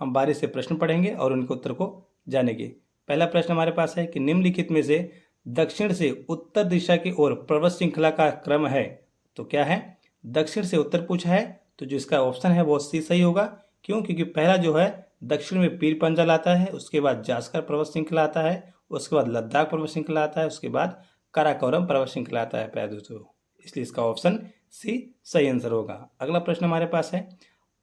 हम बारी से प्रश्न पढ़ेंगे और उनके उत्तर को जानेंगे। पहला प्रश्न हमारे पास है कि निम्नलिखित में से दक्षिण से उत्तर दिशा की ओर पर्वत श्रृंखला का क्रम है, तो क्या है? दक्षिण से उत्तर पूछा है, तो जो इसका ऑप्शन है वो सी सही होगा। क्यों? क्योंकि पहला जो है दक्षिण में पीर पंजाल आता है, उसके बाद जास्कर पर्वत श्रृंखला आता है, उसके बाद लद्दाख पर्वत श्रृंखला आता है, उसके बाद काराकोरम पर्वत श्रृंखला आता है प्यारे दोस्तों। इसलिए इसका ऑप्शन सी सही आंसर होगा। अगला प्रश्न हमारे पास है,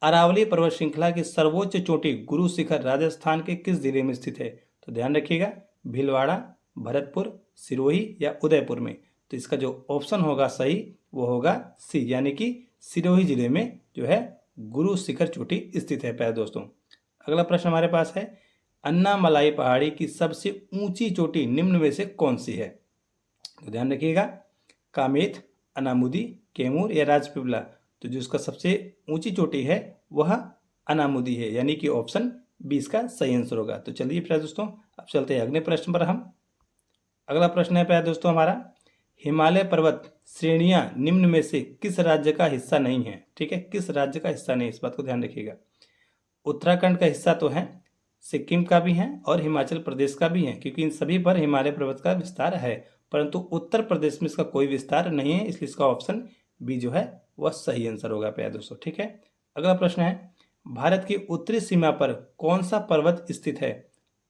अरावली पर्वत श्रृंखला की सर्वोच्च चोटी गुरु शिखर राजस्थान के किस जिले में स्थित है? तो ध्यान रखिएगा, भीलवाड़ा, भरतपुर, सिरोही या उदयपुर में। तो इसका जो ऑप्शन होगा सही वो होगा सी, यानी कि सिरोही जिले में जो है गुरु शिखर चोटी स्थित है प्यारे दोस्तों। अगला प्रश्न हमारे पास है, अन्नामलाई पहाड़ी की सबसे ऊंची चोटी निम्न में से कौन सी है? तो ध्यान रखिएगा, कामेत, अनामुदी, कैमूर या राजपीपला। तो जो इसका सबसे ऊंची चोटी है वह अनामुदी है, यानी कि ऑप्शन 20 का सही आंसर होगा। तो चलिए प्यारे दोस्तों अब चलते हैं अगले प्रश्न पर हम। अगला प्रश्न है प्यारे दोस्तों हमारा, हिमालय पर्वत श्रेणियां निम्न में से किस राज्य का हिस्सा नहीं है? ठीक है, किस राज्य का हिस्सा नहीं, इस बात को ध्यान रखिएगा। उत्तराखंड का हिस्सा तो है, सिक्किम का भी है और हिमाचल प्रदेश का भी है, क्योंकि इन सभी पर हिमालय पर्वत का विस्तार है, परंतु उत्तर प्रदेश में इसका कोई विस्तार नहीं है, इसलिए इसका ऑप्शन बी जो है वह सही आंसर होगा प्यारे दोस्तों। ठीक है, अगला प्रश्न है, भारत की उत्तरी सीमा पर कौन सा पर्वत स्थित है?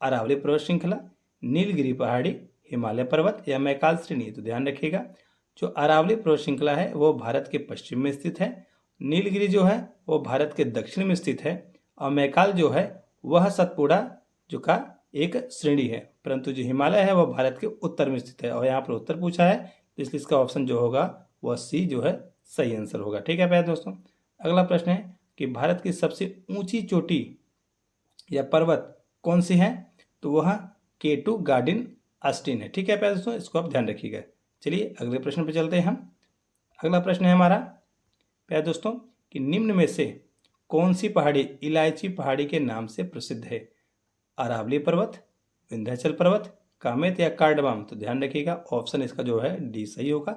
अरावली पर्वत श्रृंखला, नीलगिरी पहाड़ी, हिमालय पर्वत या मैकाल श्रेणी। तो ध्यान रखिएगा, जो अरावली पर्वत श्रृंखला है वो भारत के पश्चिम में स्थित है, नीलगिरी जो है वो भारत के दक्षिण में स्थित है, और मैकाल जो है वह सतपुड़ा जो का एक श्रेणी है, परंतु जो हिमालय है वह भारत के उत्तर में स्थित है, और यहाँ पर उत्तर पूछा है, तो इसलिए इसका ऑप्शन जो होगा वह सी जो है सही आंसर होगा। ठीक है प्यारे दोस्तों, अगला प्रश्न है कि भारत की सबसे ऊंची चोटी या पर्वत कौन सी है? तो वह K2 गार्डन आस्टीन है। ठीक है प्यारे दोस्तों, इसको आप ध्यान रखिएगा। चलिए अगले प्रश्न पर चलते हैं हम। अगला प्रश्न है हमारा प्यारे दोस्तों कि निम्न में से कौन सी पहाड़ी इलायची पहाड़ी के नाम से प्रसिद्ध है? अरावली पर्वत, विंध्याचल पर्वत, कामेत या कार्डबम। तो ध्यान रखिएगा, ऑप्शन इसका जो है डी सही होगा,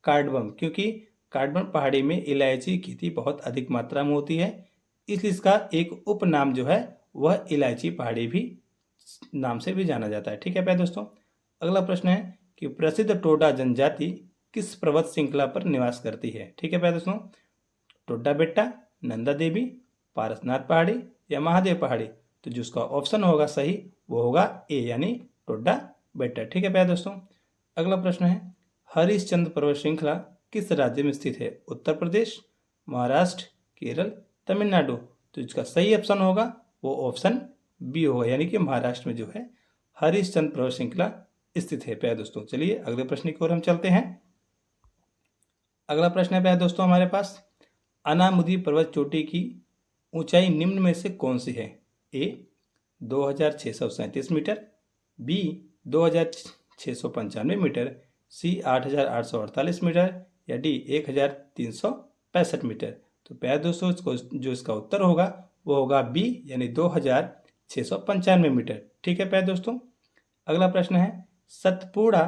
कार्डबम, क्योंकि कार्डबम पहाड़ी में इलायची की खेती बहुत अधिक मात्रा में होती है, इसलिए इसका एक उपनाम जो है वह इलायची पहाड़ी भी नाम से भी जाना जाता है। ठीक है प्यारे दोस्तों, अगला प्रश्न है कि प्रसिद्ध टोडा जनजाति किस पर्वत श्रृंखला पर निवास करती है? ठीक है प्यारे दोस्तों, टोडा बेट्टा, नंदा देवी, पारसनाथ पहाड़ी या महादेव पहाड़ी। तो जिसका ऑप्शन होगा सही वो होगा ए, यानी टोडा बेट्टा। ठीक है प्यारे दोस्तों, अगला प्रश्न है, हरिश्चंद्र पर्वत श्रृंखला किस राज्य में स्थित है? उत्तर प्रदेश, महाराष्ट्र, केरल, तमिलनाडु। तो इसका सही ऑप्शन होगा वो ऑप्शन बी होगा, यानी कि महाराष्ट्र में जो है हरिश्चंद्र पर्वत श्रृंखला स्थित है प्यारे दोस्तों। चलिए अगले प्रश्न की ओर हम चलते हैं। अगला प्रश्न है प्यारे दोस्तों हमारे पास, अनामुदी पर्वत चोटी की ऊंचाई निम्न में से कौन सी है? ए 2637 मीटर, बी 2695 मीटर, सी 8848 मीटर या डी 1365 मीटर। तो प्यारे दोस्तों इसको जो इसका उत्तर होगा वो होगा बी, यानी 2695 मीटर। ठीक है प्यारे दोस्तों, अगला प्रश्न है, सतपुड़ा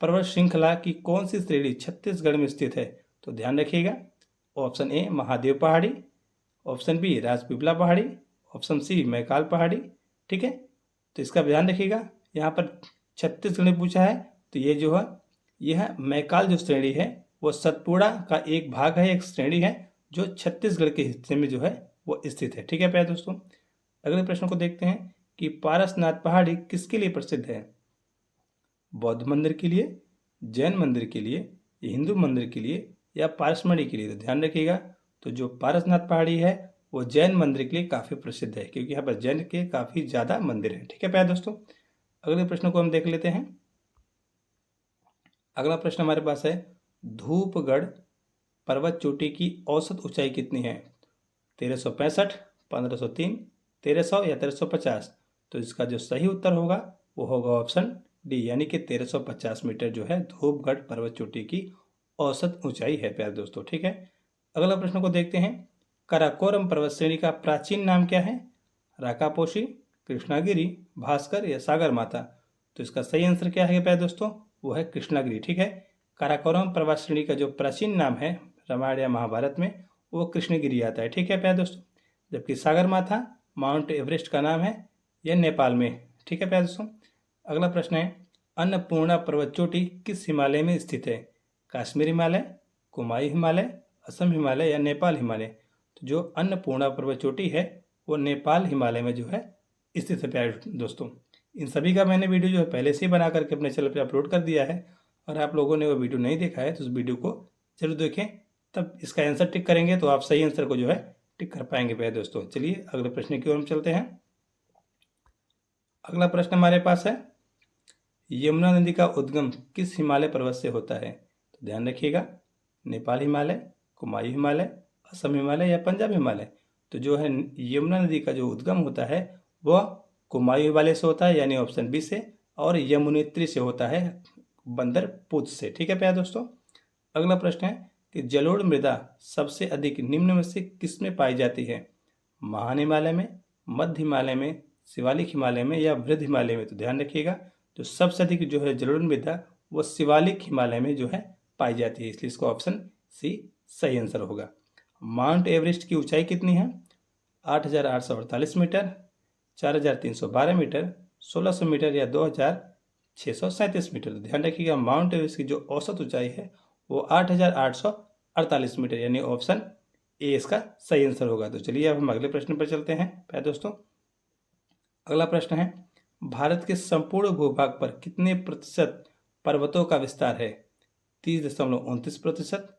पर्वत श्रृंखला की कौन सी श्रेणी छत्तीसगढ़ में स्थित है? तो ध्यान रखिएगा, ऑप्शन ए महादेव पहाड़ी, ऑप्शन बी राजपीपला पहाड़ी, ऑप्शन सी मैकाल पहाड़ी। ठीक है, तो इसका ध्यान रखिएगा, यहाँ पर छत्तीसगढ़ में पूछा है, तो ये जो है यह मैकाल जो श्रेणी है वो सतपुड़ा का एक भाग है, एक श्रेणी है जो छत्तीसगढ़ के हिस्से में जो है वो स्थित है। ठीक है प्यारे दोस्तों, अगले प्रश्न को देखते हैं कि पारसनाथ पहाड़ी किसके लिए प्रसिद्ध है? बौद्ध मंदिर के लिए, जैन मंदिर के लिए, हिंदू मंदिर के लिए या पारसमणि के लिए। तो ध्यान रखिएगा, तो जो पारसनाथ पहाड़ी है वो जैन मंदिर के लिए काफ़ी प्रसिद्ध है, क्योंकि यहाँ पर जैन के काफ़ी ज़्यादा मंदिर हैं। ठीक है प्यारे दोस्तों, अगले प्रश्न को हम देख लेते हैं। अगला प्रश्न हमारे पास है, धूपगढ़ पर्वत चोटी की औसत ऊंचाई कितनी है? 1365, 1503, 1300 या 1350। तो इसका जो सही उत्तर होगा वो होगा ऑप्शन डी, यानी कि 1350 मीटर जो है धूपगढ़ पर्वत चोटी की औसत ऊंचाई है प्यारे दोस्तों। ठीक है, अगला प्रश्न को देखते हैं, काराकोरम पर्वत श्रेणी का प्राचीन नाम क्या है? राकापोशी, कृष्णागिरी, भास्कर या सागर माता। तो इसका सही आंसर क्या है प्यारे दोस्तों? वो है कृष्णागिरी। ठीक है, काराकोरम पर्वत श्रेणी का जो प्राचीन नाम है रामायण या महाभारत में वो कृष्णगिरी आता है। ठीक है प्यारे दोस्तों, जबकि सागर माथा माउंट एवरेस्ट का नाम है, यह नेपाल में। ठीक है प्यारे दोस्तों। अगला प्रश्न है, अन्नपूर्णा पर्वत चोटी किस हिमालय में स्थित है? कश्मीर हिमालय, कुमायूं हिमालय, असम हिमालय या नेपाल हिमालय? तो जो अन्नपूर्णा पर्वत चोटी है वो नेपाल हिमालय में जो है स्थित है प्यारे दोस्तों। इन सभी का मैंने वीडियो जो है पहले से ही बना करके अपने चैनल पर अपलोड कर दिया है, और आप लोगों ने वो वीडियो नहीं देखा है तो उस वीडियो को जरूर देखें, तब इसका आंसर टिक करेंगे तो आप सही आंसर को जो है टिक कर पाएंगे प्यारे दोस्तों। चलिए अगले प्रश्न की ओर हम चलते हैं। अगला प्रश्न हमारे पास है, यमुना नदी का उद्गम किस हिमालय पर्वत से होता है? तो ध्यान रखिएगा, नेपाल हिमालय, कुमायूं हिमालय, असम हिमालय या पंजाब हिमालय? तो जो है यमुना नदी का जो उद्गम होता है वह कुमायूं हिमालय से होता है, यानी ऑप्शन बी से, और यमुनेत्री से होता है, बंदर पूछ से। ठीक है प्यारे दोस्तों। अगला प्रश्न है कि जलोढ़ मृदा सबसे अधिक निम्न में से किस में पाई जाती है? महान हिमालय में, मध्य हिमालय में, शिवालिक हिमालय में या वृद्ध हिमालय में? तो ध्यान रखिएगा, जो सबसे अधिक जो है जलोढ़ मृदा वो शिवालिक हिमालय में जो है पाई जाती है, इसलिए इसको ऑप्शन सी सही आंसर होगा। माउंट एवरेस्ट की ऊंचाई कितनी है? 8,848 मीटर, 4,312 मीटर, 1,600 मीटर या 2,637 मीटर? तो ध्यान रखिएगा, माउंट एवरेस्ट की जो औसत ऊंचाई है वो 8,848 मीटर, यानी ऑप्शन ए इसका सही आंसर होगा। तो चलिए अब हम अगले प्रश्न पर चलते हैं प्यारे दोस्तों। अगला प्रश्न है, भारत के संपूर्ण भूभाग पर कितने प्रतिशत पर्वतों का विस्तार है? 30.29%,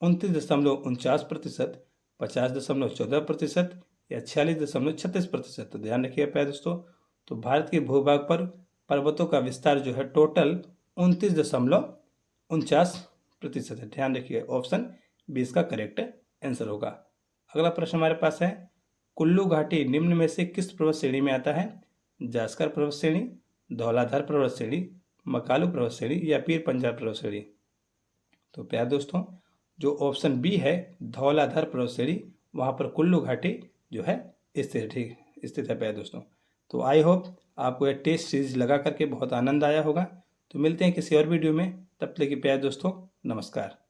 29.49%, 50.14% या 46.36%? तो ध्यान रखिएगा प्यारे दोस्तों, तो भारत के भूभाग पर पर्वतों का विस्तार जो है टोटल 29.49% है। ध्यान रखिएगा, ऑप्शन बी इसका करेक्ट आंसर होगा। अगला प्रश्न हमारे पास है, कुल्लू घाटी निम्न में से किस पर्वत श्रेणी में आता है? जास्कर पर्वत श्रेणी, धौलाधार पर्वत श्रेणी, मकालू पर्वत श्रेणी या पीर पंजाल पर्वत श्रेणी? तो प्यारे दोस्तों, जो ऑप्शन बी है धौलाधार पर्वत श्रेणी, वहाँ पर कुल्लू घाटी जो है स्थित है प्यारे दोस्तों। तो आई होप आपको यह टेस्ट सीरीज लगा करके बहुत आनंद आया होगा। तो मिलते हैं किसी और वीडियो में, तब तक के प्यारे दोस्तों नमस्कार।